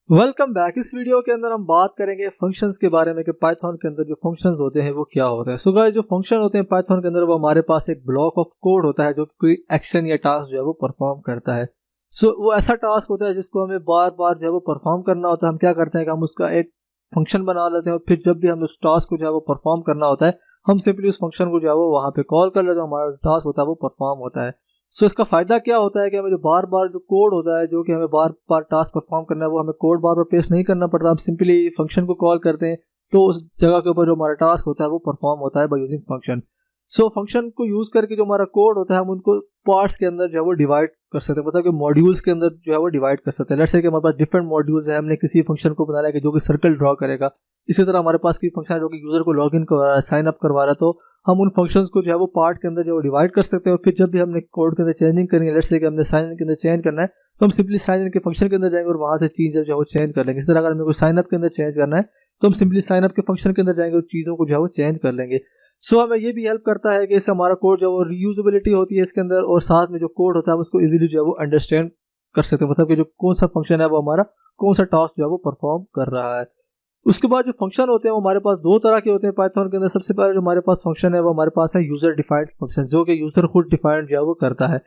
Welcome back. इस video के अंदर हम बात करेंगे फंक्शंस के बारे में कि पाइथन के अंदर जो फंक्शंस होते हैं वो क्या होते हैं। सो गाइस, जो फंक्शन होते हैं पाइथन के अंदर वो हमारे पास एक ब्लॉक ऑफ कोड होता है जो कोई एक्शन या टास्क जो है वो परफॉर्म करता है। सो वो ऐसा टास्क होता है जिसको हमें बार बार जो है वो परफॉर्म करना होता है। हम क्या करते हैं कि हम उसका एक फंक्शन बना लेते हैं और फिर जब भी हम उस टास्क को जो है वो परफॉर्म करना होता है हम सिंपली उस फंक्शन को जो है वो वहां पे कॉल कर लेते हैं, हमारा टास्क होता है वो परफॉर्म होता है। सो इसका फायदा क्या होता है कि हमें जो बार बार जो कोड होता है जो कि हमें बार बार टास्क परफॉर्म करना है वो हमें कोड बार बार पेस्ट नहीं करना पड़ता। हम सिंपली फंक्शन को कॉल करते हैं तो उस जगह के ऊपर जो हमारा टास्क होता है वो परफॉर्म होता है by using function. So function को यूज करके जो हमारा कोड होता है हम उनको पार्ट्स के अंदर जो है वो डिवाइड कर सकते हैं, मतलब कि मॉड्यूल्स के अंदर जो है वो डिवाइड कर सकते हैं। लेट्स से कि हमारे पास डिफरेंट मॉड्यूल्स है, हमने किसी फंक्शन को बनाया कि जो कि सर्कल ड्रॉ करेगा। इसी तरह हमारे पास कोई फंक्शन है जो कि यूजर को लॉगिन करवा रहा है, साइन अप करवा रहा है, तो हम उन फंक्शंस को जो है वो पार्ट के अंदर जो डिवाइड कर सकते हैं और फिर जब भी हमने कोड के अंदर चेंजिंग करनी है, लेट्स से कि हमने साइन इन के अंदर चेंज करना है तो हम सिंपली साइन इन के फंक्शन के अंदर जाएंगे और वहां से चीजें जो है वो चेंज कर लेंगे। इस तरह अगर हमें कोई साइन अप के अंदर चेंज करना है तो हम सिंपली साइन अप के फंक्शन के अंदर जाएंगे और चीजों को जो है वो चेंज कर लेंगे। सो हमें ये भी हेल्प करता है कि इससे हमारा कोड जो वो रीयूजेबिलिटी होती है इसके अंदर, और साथ में जो कोड होता है उसको इजीली जो है वो अंडरस्टैंड कर सकते हैं, मतलब कि जो कौन सा फंक्शन है वो हमारा कौन सा टास्क जो है वो परफॉर्म कर रहा है। उसके बाद जो फंक्शन होते हैं वो हमारे पास दो तरह के होते हैं पाइथन के अंदर। सबसे पहले जो हमारे पास फंक्शन है वो हमारे पास है यूजर डिफाइंड फंक्शन, जो कि यूजर खुद डिफाइंड जो है वो करता है।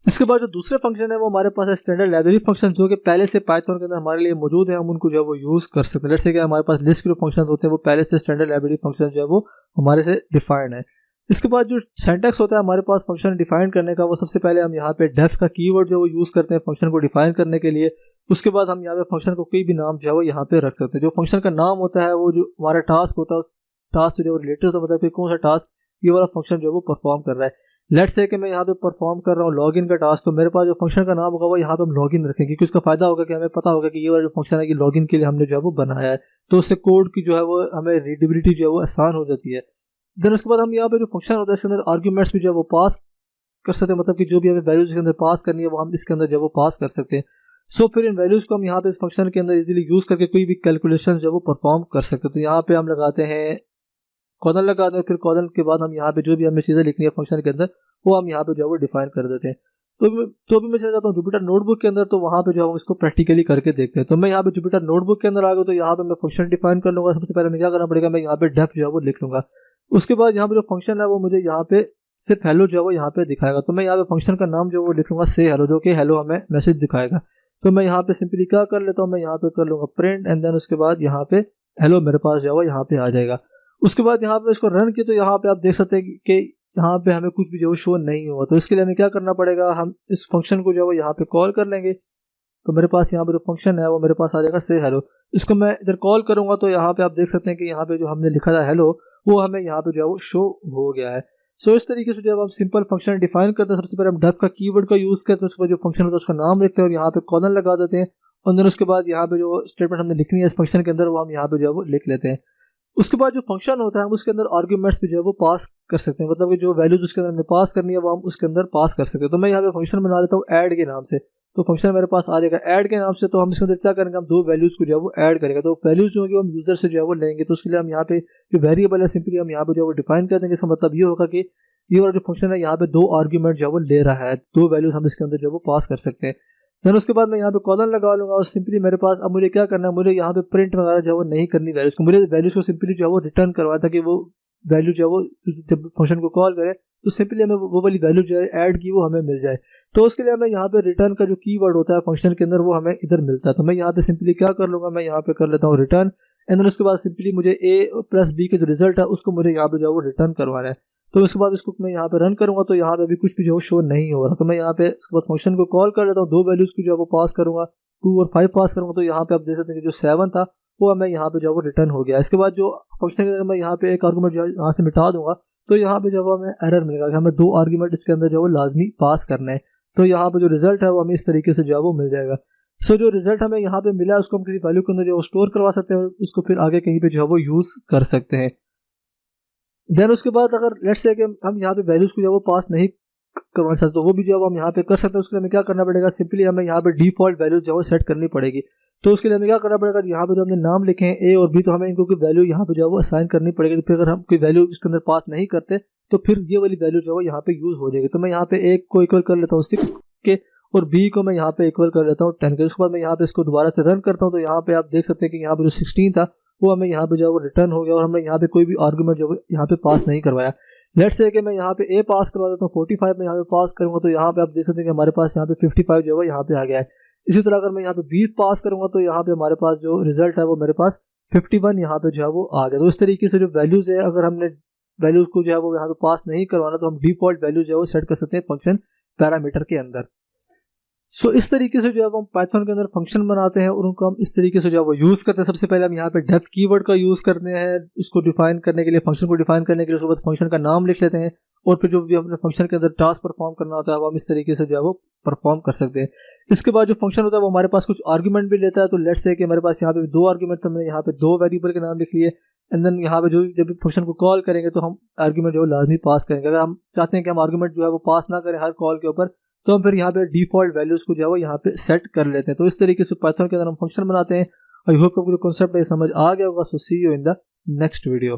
इसके बाद जो दूसरे फंक्शन है वो हमारे पास है स्टैंडर्ड लाइब्रेरी फंक्शन, जो कि पहले से पाइथन के अंदर हमारे लिए मौजूद है, हम उनको जो है वो यूज कर सकते हैं। जैसे कि हमारे पास लिस्ट के जो फंक्शन होते हैं वो पहले से स्टैंडर्ड लाइब्रेरी फंक्शन जो है वो हमारे से डिफाइंड है। इसके बाद जो सिंटैक्स होता है हमारे पास फंक्शन डिफाइन करने का, वो सबसे पहले हम यहाँ पे डेफ का कीवर्ड जो वो यूज करते हैं फंक्शन को डिफाइन करने के लिए। उसके बाद हम यहाँ पे फंक्शन को कोई भी नाम जो है वो यहाँ पे रख सकते हैं। जो फंक्शन का नाम होता है वो जो हमारा टास्क होता है उस टास्क से जो रिलेटेड होता है, मतलब कि कौन सा टास्क ये वाला फंक्शन जो है वो परफॉर्म कर रहा है। लेट्स से कि मैं यहाँ पे परफॉर्म कर रहा हूँ लॉगिन का टास्क, तो मेरे पास जो फंक्शन का नाम होगा वो यहाँ पे हम लॉगिन रखेंगे, क्योंकि उसका फायदा होगा कि हमें पता होगा कि ये वाला जो फंक्शन है कि लॉगिन के लिए हमने जो है वो बनाया है, तो उससे कोड की जो है वो हमें रीडेबिलिटी जो है वो आसान हो जाती है। देन उसके बाद हम यहाँ पे जो फंक्शन होता है इसके अंदर आर्ग्यूमेंट्स भी जो है वो पास कर सकते हैं, मतलब कि जो भी हमें वैल्यूज के अंदर पास करनी है वो हम इसके अंदर जो है वो पास कर सकते हैं। सो फिर इन वैल्यूज को हम यहाँ पे इस फंक्शन के अंदर इजीली यूज करके कोई भी कैलकुलेशन जो है वो परफॉर्म कर सकते हैं। तो यहाँ पे हम लगाते हैं कॉलन लगाते हैं, फिर कॉलन के बाद हम यहाँ पे जो भी हमें चीजें लिखनी है फंक्शन के अंदर वो हम यहाँ पे जो है वो डिफाइन कर देते हैं। तो भी मैं चला जाता हूँ जुपिटर नोटबुक के अंदर, तो वहाँ पे जो हम इसको प्रैक्टिकली करके देखते हैं। तो मैं यहाँ पे जुपिटर नोटबुक के अंदर आ गया, तो यहाँ पे मैं फंक्शन डिफाइन कर लूंगा। सबसे पहले मैं क्या करना पड़ेगा, मैं यहाँ पे डेफ जो है वो लिख लूंगा। उसके बाद यहाँ पे जो फंक्शन है वो मुझे यहाँ पे सिर्फ हेलो जो है वो यहाँ पे दिखाएगा, तो मैं यहाँ पे फंक्शन का नाम जो वो लिख लूंगा से हेलो, जो कि हेलो हमें मैसेज दिखाएगा। तो मैं यहाँ पे सिंपली क्या कर लेता हूँ, मैं यहाँ पे कर लूंगा प्रिंट एंड देन उसके बाद यहाँ पे हेलो मेरे पास जो है वो यहाँ पे आ जाएगा। उसके बाद यहाँ पे इसको रन किया तो यहाँ पे आप देख सकते हैं कि यहाँ पे हमें कुछ भी जो शो नहीं हुआ। तो इसके लिए हमें क्या करना पड़ेगा, हम इस फंक्शन को जो है यहाँ पे कॉल कर लेंगे। तो मेरे पास यहाँ पे जो फंक्शन है वो मेरे पास आ जाएगा से हेलो। इसको मैं इधर कॉल करूंगा तो यहाँ पे आप देख सकते हैं कि यहाँ पे जो हमने लिखा था हेलो वो हमें यहाँ पे जो है वो शो हो गया है। सो इस तरीके से जब हम सिंपल फंक्शन डिफाइन करते हैं, सबसे पहले हम डेफ का कीवर्ड का यूज करते हैं, उसके बाद जो फंक्शन होता है उसका नाम लिखते हैं और यहाँ पे कॉलन लगा देते हैं, और देन उसके बाद यहाँ पे जो स्टेटमेंट हमने लिखनी है इस फंक्शन के अंदर वो हम यहाँ पे जो है वो लिख लेते हैं। उसके बाद जो फंक्शन होता है हम उसके अंदर आर्ग्यूमेंट्स भी जो है वो पास कर सकते हैं, मतलब कि जो वैल्यूज उसके अंदर हमें पास करनी है वो हम उसके अंदर पास कर सकते हैं। तो मैं यहाँ पे फंक्शन बना लेता हूँ ऐड के नाम से, तो फंक्शन मेरे पास आ जाएगा ऐड के नाम से। तो हम इसके अंदर क्या करेंगे, हम दो वैल्यूज को जो है वो ऐड करेंगे। तो वैल्यूज जो है हम यूजर से जो है वो लेंगे, तो उसके लिए हम यहाँ पे जो वेरिएबल है सिंपली हम यहाँ पे जो है वो डिफाइन कर देंगे। इसका मतलब ये होगा कि ये वाला जो फंक्शन है यहाँ पे दो आर्ग्यूमेंट जो है वो ले रहा है, दो वैल्यूज हम इसके अंदर जो है वो पास कर सकते हैं। देन उसके बाद मैं यहाँ पे कॉलन लगा लूंगा और सिंपली मेरे पास अब मुझे क्या करना है, मुझे यहाँ पे प्रिंट वगैरह जो है वो नहीं करनी वैल्यूज को, मुझे वैल्यूज को सिंपली जो है वो रिटर्न करवाया था कि वो वैल्यू जो है वो जब फंक्शन को कॉल करे तो सिंपली हमें वो वाली वैल्यू जो है ऐड की वो हमें मिल जाए। तो उसके लिए हमें यहाँ पे रिटर्न का जो कीवर्ड होता है फंक्शन के अंदर वो हमें इधर मिलता है। तो मैं यहाँ पे सिंपली क्या कर लूंगा, मैं यहाँ पे कर लेता हूँ रिटर्न एंड देन उसके बाद सिंपली मुझे ए प्लस बी के जो रिजल्ट है उसको मुझे यहाँ पे जो है वो रिटर्न करवाना है। तो उसके बाद इसको मैं यहाँ पे रन करूंगा तो यहाँ पे अभी कुछ भी जो शो नहीं हो रहा। तो मैं यहाँ पे उसके बाद फंक्शन को कॉल कर लेता हूँ, दो वैल्यूज की जो है वो पास करूंगा, 2 और 5 पास करूंगा। तो यहाँ पे आप देख सकते हैं कि जो 7 था वो हमें यहाँ पे जो है वो रिटर्न हो गया। इसके बाद जो फंक्शन के अंदर मैं यहाँ पे एक आर्गूमेंट जो यहाँ से मिटा दूंगा तो यहाँ पे जो हमें एरर मिलेगा कि हमें 2 आर्गूमेंट इसके अंदर जो है वो लाजमी पास करना है। तो यहाँ पे जो रिजल्ट है वो हमें इस तरीके से जो है वो मिल जाएगा। सो जो रिजल्ट हमें यहाँ पे मिला है उसको हम किसी वैल्यू के अंदर जो स्टोर करवा सकते हैं, उसको फिर आगे कहीं पे जो है वो यूज कर सकते हैं। देन उसके बाद अगर लेट्स से कि हम यहाँ पे वैल्यूज को जो है वो पास नहीं करवा सकते तो वो भी जो है हम यहाँ पे कर सकते हैं। उसके लिए हमें क्या करना पड़ेगा, सिंपली हमें यहाँ पे डिफॉल्ट वैल्यू जो है सेट करनी पड़ेगी। तो उसके लिए हमें क्या करना पड़ेगा, यहाँ पे जो हमने नाम लिखे हैं ए और बी, तो हमें इनको कोई वैल्यू यहाँ पे जो है वो असाइन करनी पड़ेगी। तो फिर अगर हम कोई वैल्यू इसके अंदर पास नहीं करते तो फिर ये वाली वैल्यू जो है यहाँ पे यूज हो जाएगी। तो मैं यहाँ पे एक को इक्वल कर लेता हूँ 6 के और b को मैं यहाँ पे इक्वल कर लेता हूँ 10 के। उसके बाद मैं यहाँ पे इसको दोबारा से रन करता हूँ तो यहाँ पे आप देख सकते हैं कि यहाँ पे जो 16 था वो हमें यहाँ पे जो है वो रिटर्न हो गया और हमने यहाँ पे कोई भी आर्गुमेंट जो यहाँ पे पास नहीं करवाया। लेट्स से कि मैं यहाँ पे a पास करवा देता हूँ 45 में यहाँ पे पास करूंगा तो यहाँ पे आप देख सकते हैं कि हमारे पास यहाँ पे 55 जो है यहाँ पे आ गया है। इसी तरह अगर मैं यहाँ पे b पास करूंगा तो यहाँ पे हमारे पास जो रिजल्ट है वो मेरे पास 51 यहाँ पे जो है वो आ गया। तो इस तरीके से जो वैल्यूज है अगर हमने वैल्यूज को जो है वो यहाँ पे पास नहीं करवाना तो हम डिफॉल्ट वैल्यू जो है वो सेट कर सकते हैं फंक्शन पैरामीटर के अंदर। सो इस तरीके से जो है हम पाइथन के अंदर फंक्शन बनाते हैं और उनको हम इस तरीके से जो है वो यूज करते हैं। सबसे पहले हम यहाँ पे डेफ कीवर्ड का यूज करते हैं इसको डिफाइन करने के लिए, फंक्शन को डिफाइन करने के लिए। उसके बाद फंक्शन का नाम लिख लेते हैं और फिर जो भी हमने फंक्शन के अंदर टास्क परफॉर्म करना होता है वो हम इस तरीके से जो है वो परफॉर्म कर सकते हैं। इसके बाद जो फंक्शन होता है वो हमारे पास कुछ आर्गुमेंट भी लेता है। तो लेट्स से कि हमारे पास यहाँ पे 2 आर्गुमेंट, तो मैंने यहाँ पे 2 वेरिएबल के नाम लिख लिए एंड देन यहाँ पे जो जब फंक्शन को कॉल करेंगे तो हम आर्गुमेंट जो लाजमी पास करेंगे। अगर हम चाहते हैं कि हम आर्गुमेंट जो है वो पास ना करें हर कॉल के ऊपर तो हम फिर यहाँ पे डिफॉल्ट वैल्यूज को जो है वो यहाँ पे सेट कर लेते हैं। तो इस तरीके से पाइथन के अंदर हम फंक्शन बनाते हैं। आई होप आपको जो कॉन्सेप्ट है समझ आ गया होगा। So see you in the next video.